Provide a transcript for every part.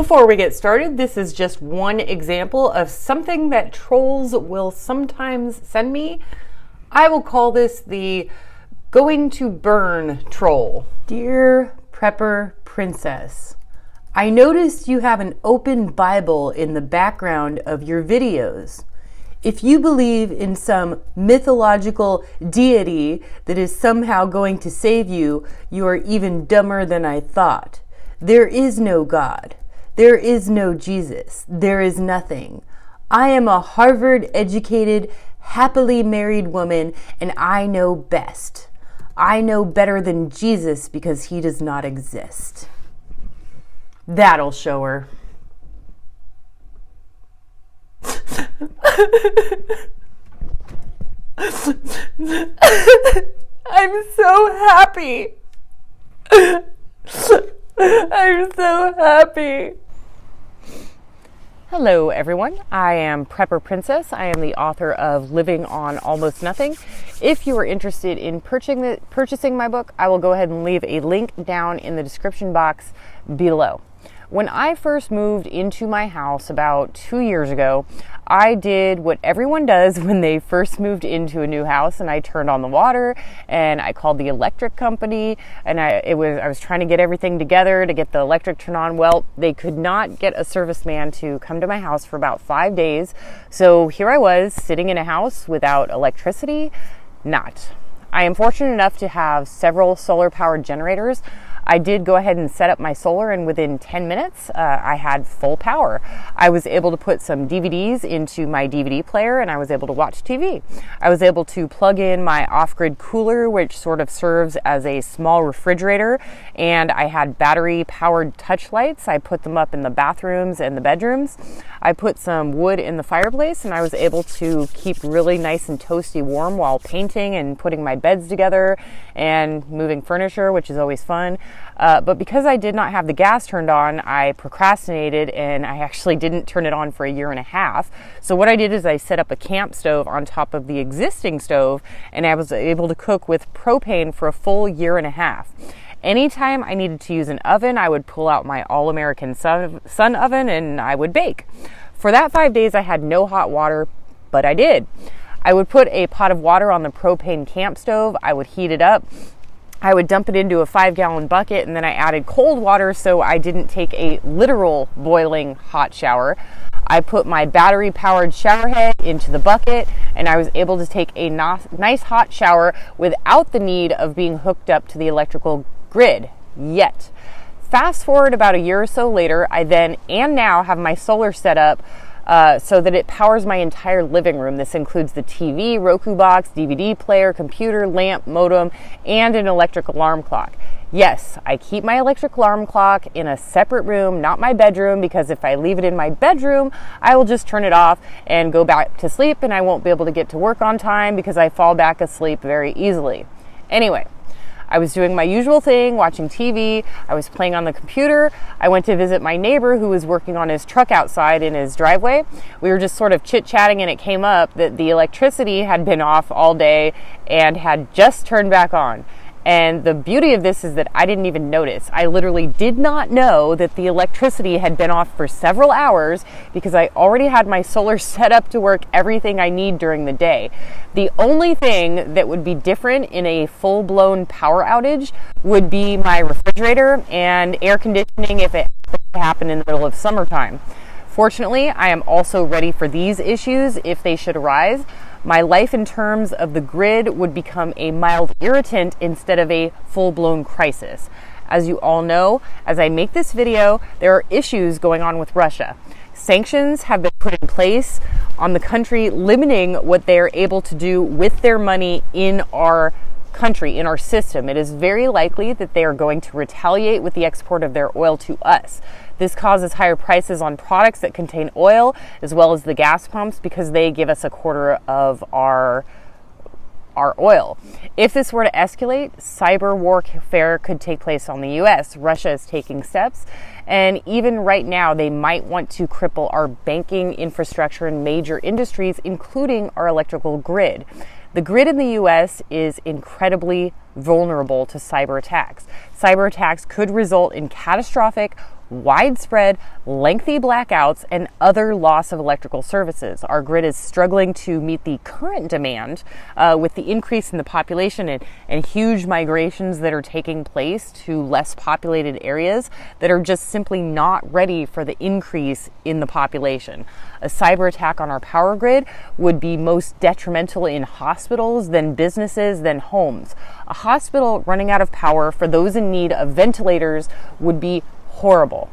Before we get started, this is just one example of something that trolls will sometimes send me. I will call this the going to burn troll. Dear Prepper Princess, I noticed you have an open Bible in the background of your videos. If you believe in some mythological deity that is somehow going to save you, you are even dumber than I thought. There is no God. There is no Jesus. There is nothing. I am a Harvard-educated, happily married woman, and I know best. I know better than Jesus because he does not exist. That'll show her. I'm so happy. I'm so happy. Hello everyone, I am Prepper Princess. I am the author of Living on Almost Nothing. If you are interested in purchasing my book, I will go ahead and leave a link down in the description box below. When I first moved into my house about 2 years ago, I did what everyone does when they first moved into a new house, and I turned on the water and I called the electric company, and I was trying to get everything together to get the electric turned on. Well, they could not get a serviceman to come to my house for about 5 days. So here I was sitting in a house without electricity. I am fortunate enough to have several solar powered generators. I did go ahead and set up my solar, and within 10 minutes, I had full power. I was able to put some DVDs into my DVD player, and I was able to watch TV. I was able to plug in my off-grid cooler, which sort of serves as a small refrigerator, and I had battery-powered touch lights. I put them up in the bathrooms and the bedrooms. I put some wood in the fireplace, and I was able to keep really nice and toasty warm while painting and putting my beds together and moving furniture, which is always fun. But because I did not have the gas turned on, I procrastinated and I actually didn't turn it on for a year and a half. So what I did is I set up a camp stove on top of the existing stove, and I was able to cook with propane for a full year and a half. Anytime I needed to use an oven, I would pull out my All-American Sun oven and I would bake. For that 5 days, I had no hot water, but I did. I would put a pot of water on the propane camp stove. I would heat it up. I would dump it into a 5-gallon bucket, and then I added cold water so I didn't take a literal boiling hot shower. I put my battery-powered shower head into the bucket, and I was able to take a nice hot shower without the need of being hooked up to the electrical grid yet. Fast forward about a year or so later, I then and now have my solar set up so that it powers my entire living room. This includes the TV, Roku box, DVD player, computer, lamp, modem, and an electric alarm clock. Yes, I keep my electric alarm clock in a separate room, not my bedroom, because if I leave it in my bedroom, I will just turn it off and go back to sleep, and I won't be able to get to work on time because I fall back asleep very easily. Anyway, I was doing my usual thing, watching TV. I was playing on the computer. I went to visit my neighbor who was working on his truck outside in his driveway. We were just sort of chit-chatting, and it came up that the electricity had been off all day and had just turned back on. And the beauty of this is that I didn't even notice. I literally did not know that the electricity had been off for several hours because I already had my solar set up to work everything I need during the day. The only thing that would be different in a full-blown power outage would be my refrigerator and air conditioning if it happened in the middle of summertime. Fortunately, I am also ready for these issues if they should arise. My life in terms of the grid would become a mild irritant instead of a full-blown crisis. As you all know, as I make this video, there are issues going on with Russia. Sanctions have been put in place on the country, limiting what they are able to do with their money in our country, in our system. It is very likely that they are going to retaliate with the export of their oil to us. This causes higher prices on products that contain oil, as well as the gas pumps, because they give us a quarter of our oil. If this were to escalate, cyber warfare could take place on the U.S. Russia is taking steps, and even right now, they might want to cripple our banking infrastructure and major industries, including our electrical grid. The grid in the U.S. is incredibly vulnerable to cyber attacks. Cyber attacks could result in catastrophic widespread, lengthy blackouts, and other loss of electrical services. Our grid is struggling to meet the current demand with the increase in the population and huge migrations that are taking place to less populated areas that are just simply not ready for the increase in the population. A cyber attack on our power grid would be most detrimental in hospitals, then businesses, then homes. A hospital running out of power for those in need of ventilators would be horrible.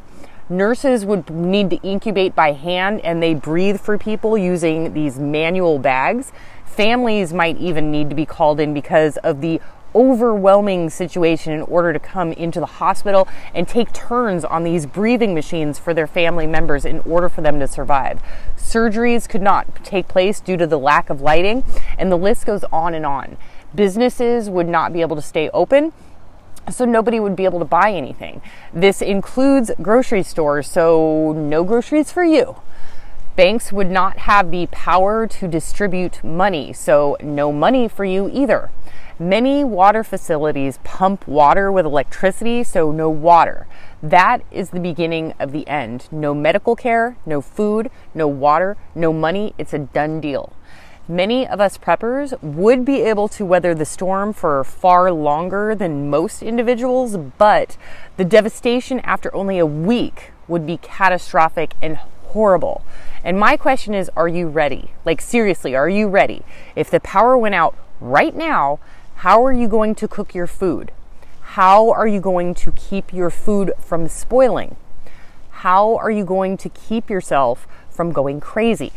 Nurses would need to incubate by hand, and they breathe for people using these manual bags. Families might even need to be called in because of the overwhelming situation in order to come into the hospital and take turns on these breathing machines for their family members in order for them to survive. Surgeries could not take place due to the lack of lighting, and the list goes on and on. Businesses would not be able to stay open, so nobody would be able to buy anything. This includes grocery stores, so no groceries for you. Banks would not have the power to distribute money, so no money for you either. Many water facilities pump water with electricity, so no water. That is the beginning of the end. No medical care, no food, no water, no money. It's a done deal. Many of us preppers would be able to weather the storm for far longer than most individuals, but the devastation after only a week would be catastrophic and horrible. And my question is, are you ready? Like, seriously, are you ready? If the power went out right now, how are you going to cook your food? How are you going to keep your food from spoiling? How are you going to keep yourself from going crazy?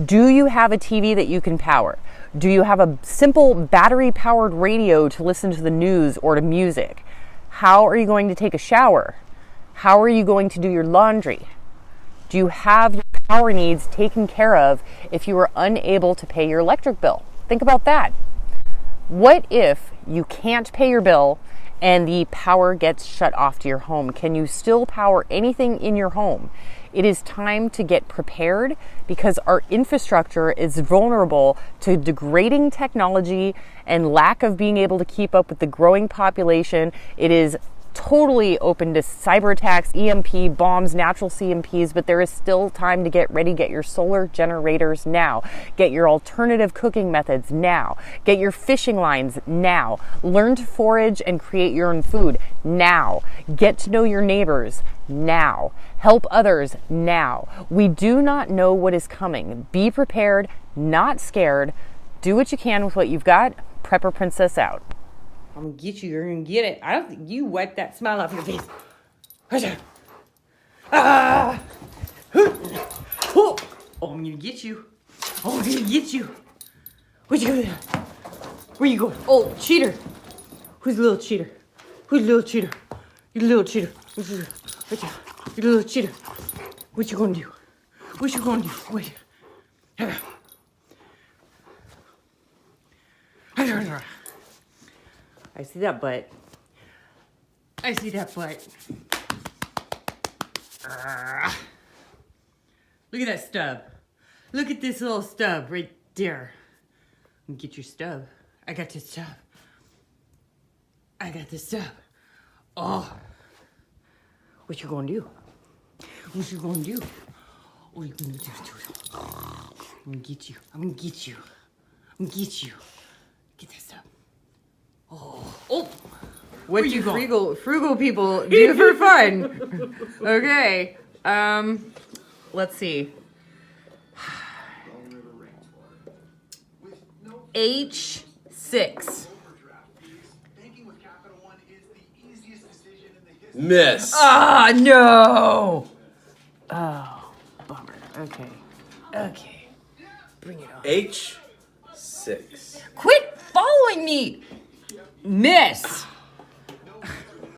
Do you have a TV that you can power? Do you have a simple battery-powered radio to listen to the news or to music? How are you going to take a shower? How are you going to do your laundry? Do you have your power needs taken care of if you are unable to pay your electric bill? Think about that. What if you can't pay your bill and the power gets shut off to your home? Can you still power anything in your home? It is time to get prepared because our infrastructure is vulnerable to degrading technology and lack of being able to keep up with the growing population. It is totally open to cyber attacks, EMP, bombs, natural CMPs, but there is still time to get ready. Get your solar generators now. Get your alternative cooking methods now. Get your fishing lines now. Learn to forage and create your own food now. Get to know your neighbors now. Help others now. We do not know what is coming. Be prepared, not scared. Do what you can with what you've got. Prepper Princess out. I'm gonna get you. You're gonna get it. I don't think you wipe that smile off your face. Ah! Oh, I'm gonna get you. Oh, I'm gonna get you. Where'd you go? Where you going? Oh, cheater. Who's the little cheater? Who's the little cheater? You little cheater. Right there. You little cheater. What you gonna do? What you gonna do? Wait. I see that butt. I see that butt. Look at that stub. Look at this little stub right there. Get your stub. I got this stub. I got this stub. Oh. What you gonna do? What you gonna do? What you gonna do? I'm gonna get you. I'm gonna get you. I'm gonna get you. Get that stub. Oh. What do frugal people do for fun? Okay. Let's see. H6. Miss. Ah, no. Oh, bummer. Okay. Bring it on. H6. Quit following me. Miss.